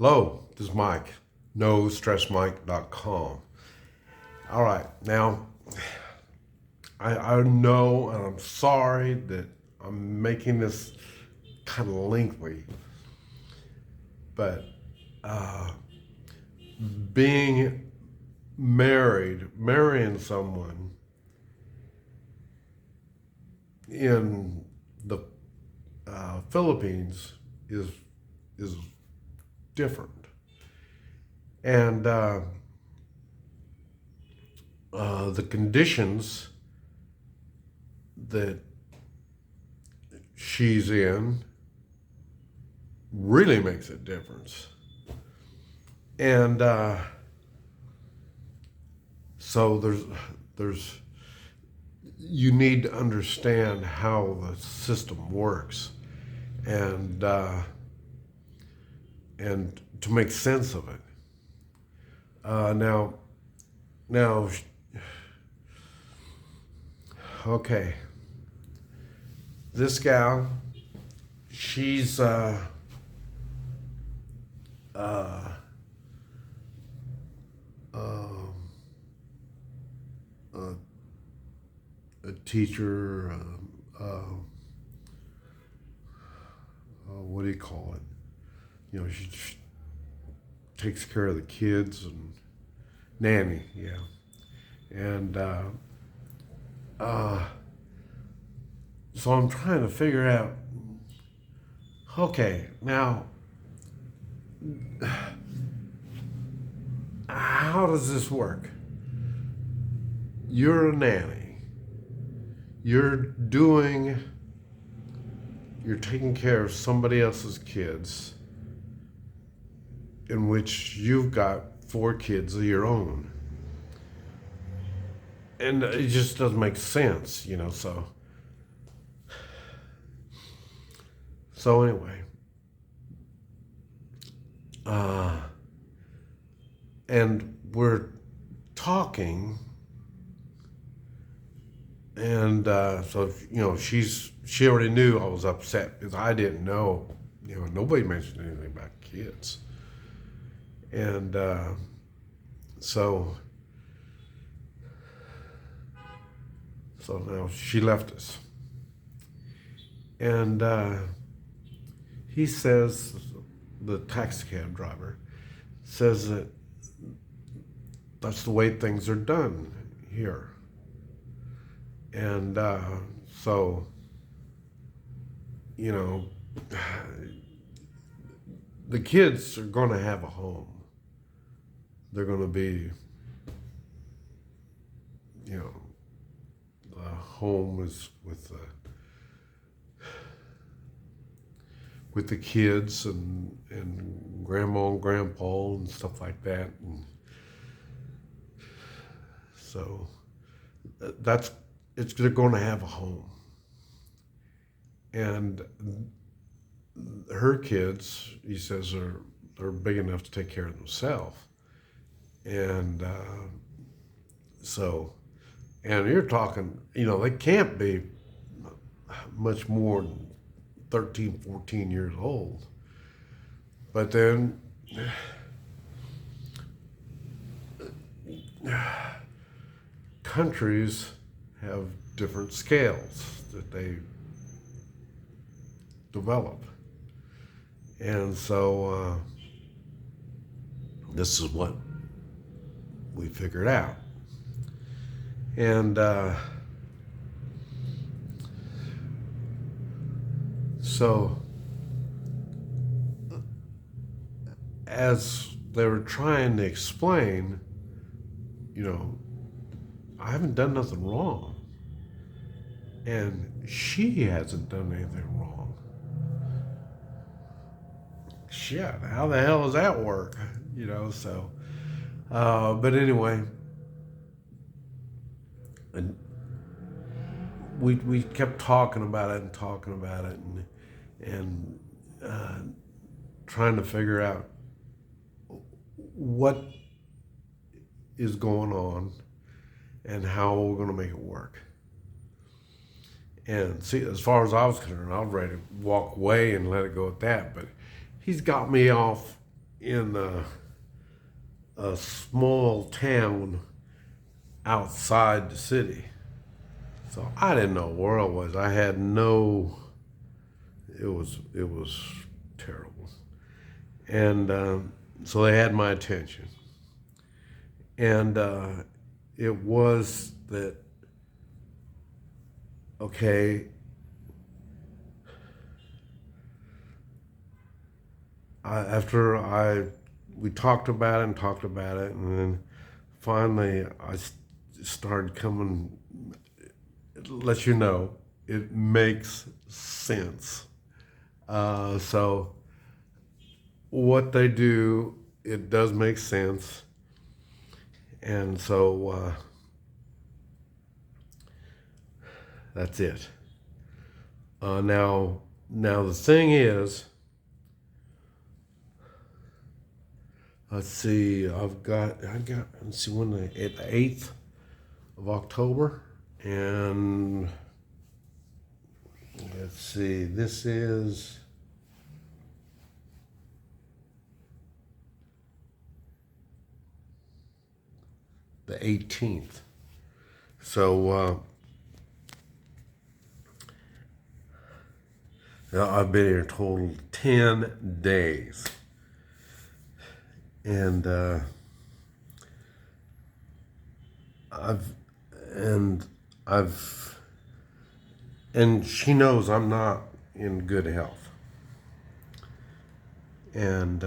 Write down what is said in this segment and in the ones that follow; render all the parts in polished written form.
Hello, this is Mike, NoStressMike.com. All right, now I know, and I'm sorry that I'm making this kind of lengthy, but uh, being marrying someone in the Philippines is different, and the conditions that she's in really makes a difference. And so there's you need to understand how the system works, and and to make sense of it. Now, okay, this gal, she's uh, um, a, a teacher. What do you call it? She takes care of the kids and nanny, yeah. And uh, so I'm trying to figure out. Okay, now how does this work? You're a nanny. You're doing. You're taking care of somebody else's kids, in which you've got 4 kids of your own. And it just doesn't make sense. So anyway, uh, and we're talking, and so she already knew I was upset because I didn't know. Nobody mentioned anything about kids, and so now she left us, and he says, the taxi cab driver says that that's the way things are done here. And so, the kids are going to have a home. They're going to be, the home is with the kids and grandma and grandpa and stuff like that. And so they're going to have a home. And her kids, he says, are big enough to take care of themselves. And and you're talking, they can't be much more than 13, 14 years old. But then countries have different scales that they develop. And so this is what we figured out. And so as they were trying to explain, I haven't done nothing wrong. And she hasn't done anything wrong. Shit, how the hell does that work? So, but anyway, and we kept talking about it and trying to figure out what is going on and how we're going to make it work. And see, as far as I was concerned, I was ready to walk away and let it go at that. But he's got me off in a small town outside the city. So I didn't know where I was. I had no. It was terrible, and so they had my attention, and it was that okay. After we talked about it and talked about it, and then finally started coming. Let you know, it makes sense. So what they do, it does make sense, and so that's it. Now the thing is, let's see. Let's see when the 8th of October, and let's see. This is the 18th. So I've been here total 10 days. And I've and she knows I'm not in good health, and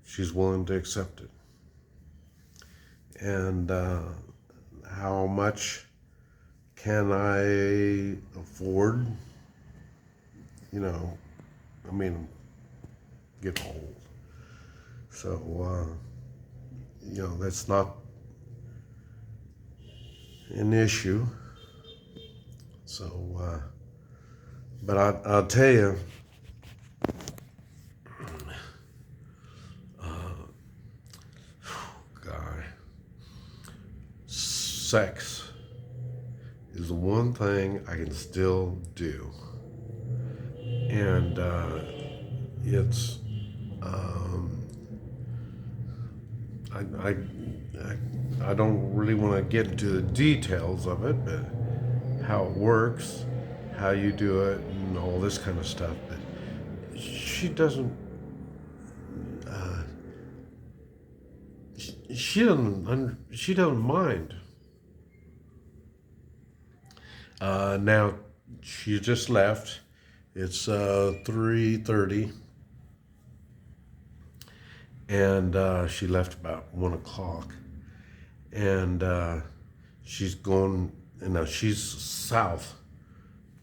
she's willing to accept it. And how much can I afford? You know, I mean, get old. So, that's not an issue. So, but I'll tell you, God, sex is the one thing I can still do. And it's, I, I, I don't really want to get into the details of it, but how it works, how you do it, and all this kind of stuff. But she doesn't. She doesn't mind. Now she just left. It's 3:30, and she left about 1 o'clock, and she's going. And now she's south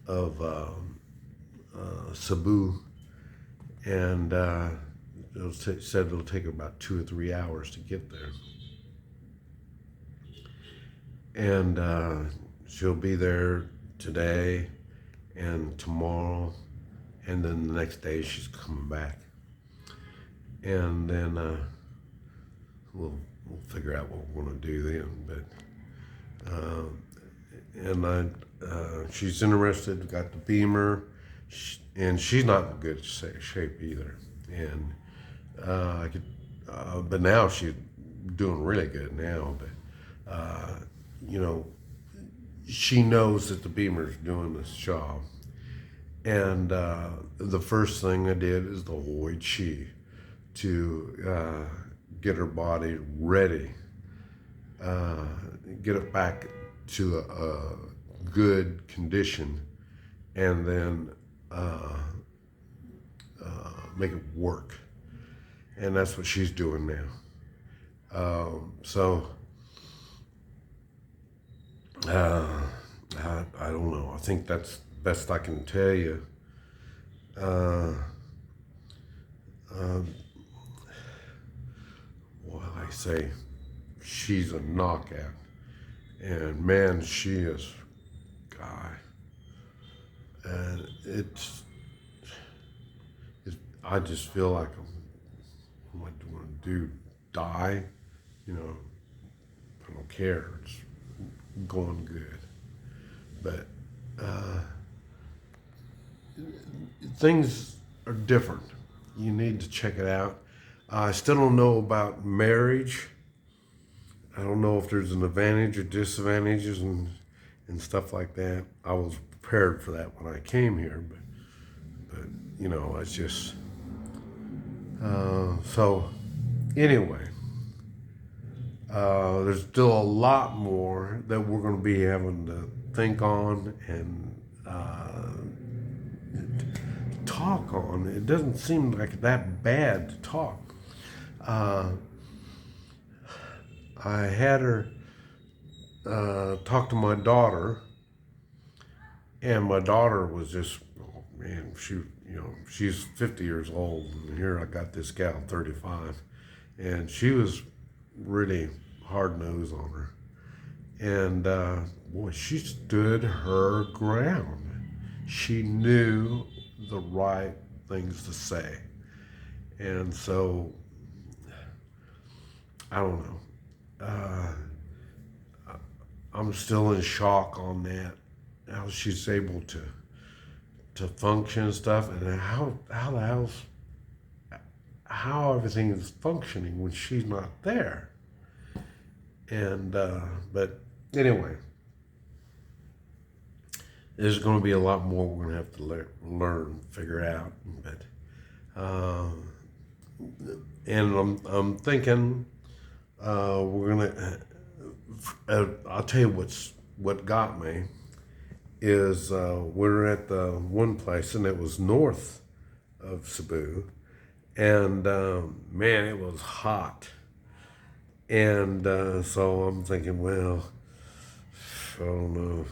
of Cebu, and said it'll take her about 2 or 3 hours to get there, and she'll be there today and tomorrow, and then the next day she's coming back, and then we'll figure out what we're going to do then. But she's interested. Got the Beamer, and she's not in good shape either. And but now she's doing really good now. But she knows that the Beamer's doing this job. And the first thing I did is the Hoi Chi to get her body ready, get it back to a good condition, and then make it work. And that's what she's doing now. So I don't know. I think that's the best I can tell you. Well, I say she's a knockout, and man, she is, guy. And I just feel like what am I going to do? Die? I don't care. It's going good. But things are different. you need to check it out. I still don't know about marriage. I don't know if there's an advantage or disadvantages and stuff like that. I was prepared for that when I came here, but you know, it's just so. Anyway, there's still a lot more that we're going to be having to think on and talk on. It doesn't seem like that bad to talk. I had her talk to my daughter, and my daughter was just, oh man, she's 50 years old, and here I got this gal, 35, and she was really hard nosed on her, and boy, she stood her ground. She knew the right things to say, and so I don't know. I'm still in shock on that. How she's able to function and stuff, and how everything is functioning when she's not there. And but anyway, there's going to be a lot more we're going to have to learn, figure out. But and I'm thinking we're gonna. I'll tell you what got me is we're at the one place, and it was north of Cebu, and man, it was hot, and so I'm thinking, well, I don't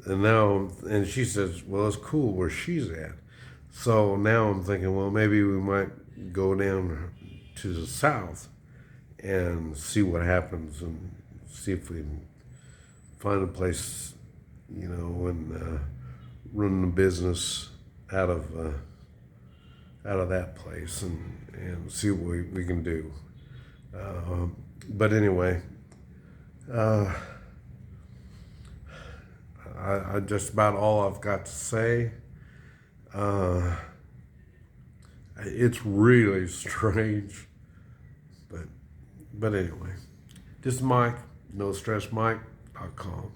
know, and she says, well, it's cool where she's at, so now I'm thinking, well, maybe we might go down to the south and see what happens and see if we can find a place, you know, and run the business out of that place and see what we can do. But anyway, I just about all I've got to say. It's really strange, but anyway, this is Mike, NoStressMike.com.